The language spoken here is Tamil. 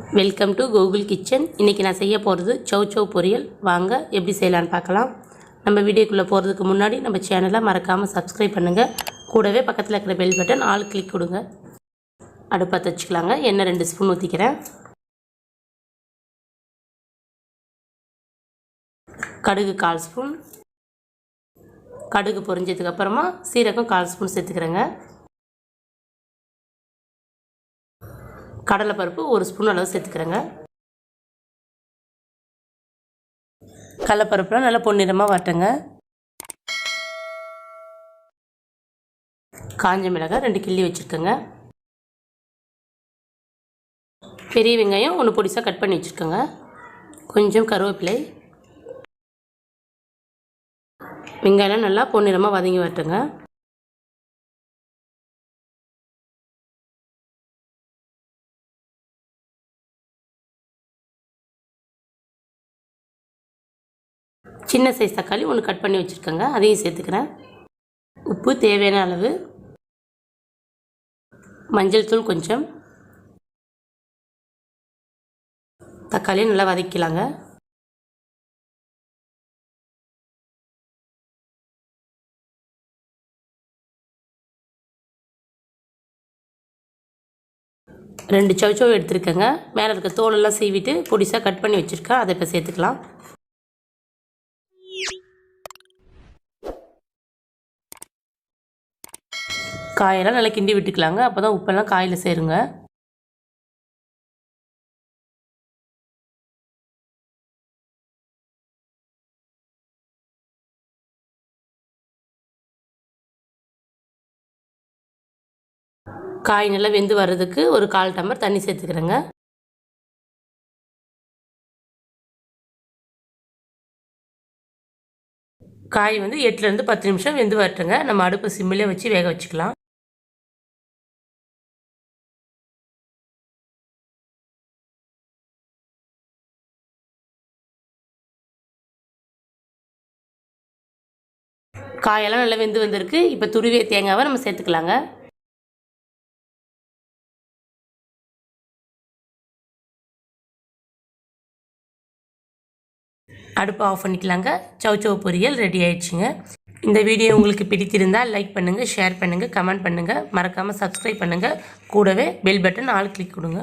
Welcome to Gokul kitchen. இன்றைக்கி நான் செய்ய போகிறது சவ் சவ் பொரியல். வாங்க எப்படி செய்யலான்னு பார்க்கலாம். நம்ம வீடியோக்குள்ளே போகிறதுக்கு முன்னாடி நம்ம சேனலை மறக்காமல் சப்ஸ்கிரைப் பண்ணுங்கள். கூடவே பக்கத்தில் இருக்கிற பெல் பட்டன் ஆல் கிளிக் கொடுங்க. அடுப்பத்தை வச்சுக்கலாங்க. எண்ணெய் 2 ஸ்பூன் ஊற்றிக்கிறேன். கடுகு 1/4 ஸ்பூன். கடுகு பொரிஞ்சதுக்கப்புறமா சீரகம் 1/4 ஸ்பூன் சேர்த்துக்கிறேங்க. கடலைப்பருப்பு 1 ஸ்பூன் அளவு சேர்த்துக்கிறேங்க. கடலைப்பருப்புலாம் நல்லா பொன்னிறமாக வட்டங்க. காஞ்ச மிளகாய் 2 கிள்ளி வச்சுருக்கேங்க. பெரிய வெங்காயம் 1 பொடிசாக கட் பண்ணி வச்சுருக்கேங்க. கொஞ்சம் கருவேப்பிலை. வெங்காயம் நல்லா பொன்னிறமாக வதங்கி வரட்டுங்க. சின்ன சைஸ் தக்காளி 1 கட் பண்ணி வச்சுருக்கேங்க. அதையும் சேர்த்துக்கிறேன். உப்பு தேவையான அளவு. மஞ்சள் தூள் கொஞ்சம். தக்காளியை நல்லா வதக்கிக்கலாங்க. ரெண்டு சவ் சவ் எடுத்துருக்கேங்க. மேலே இருக்க தோலெல்லாம் சீவிட்டு பொடிசாக கட் பண்ணி வச்சுருக்கேன். அதை இப்போ சேர்த்துக்கலாம். காயெல்லாம் நல்லா கிண்டி விட்டுக்கலாங்க. அப்போ தான் உப்பெல்லாம் காயில் சேருங்க. காய் நல்லா வெந்து வர்றதுக்கு ஒரு 1/4 டம்ளர் தண்ணி சேர்த்துக்கிறேங்க. காய் வந்து 8லேருந்து 10 நிமிஷம் வெந்து வரட்டுங்க. நம்ம அடுப்பு சிம்மிலே வச்சு வேக வச்சுக்கலாம். காயெல்லாம் நல்லா வெந்து வந்திருக்கு. இப்போ துருவிய தேங்காவை நம்ம சேர்த்துக்கலாங்க. அடுப்பு ஆஃப் பண்ணிக்கலாங்க. சவ் சவ் பொரியல் ரெடி ஆயிடுச்சுங்க. இந்த வீடியோ உங்களுக்கு பிடித்திருந்தால் லைக் பண்ணுங்கள், ஷேர் பண்ணுங்கள், கமெண்ட் பண்ணுங்கள். மறக்காமல் சப்ஸ்கிரைப் பண்ணுங்கள். கூடவே பெல் பட்டன் ஆல் கிளிக் கொடுங்க.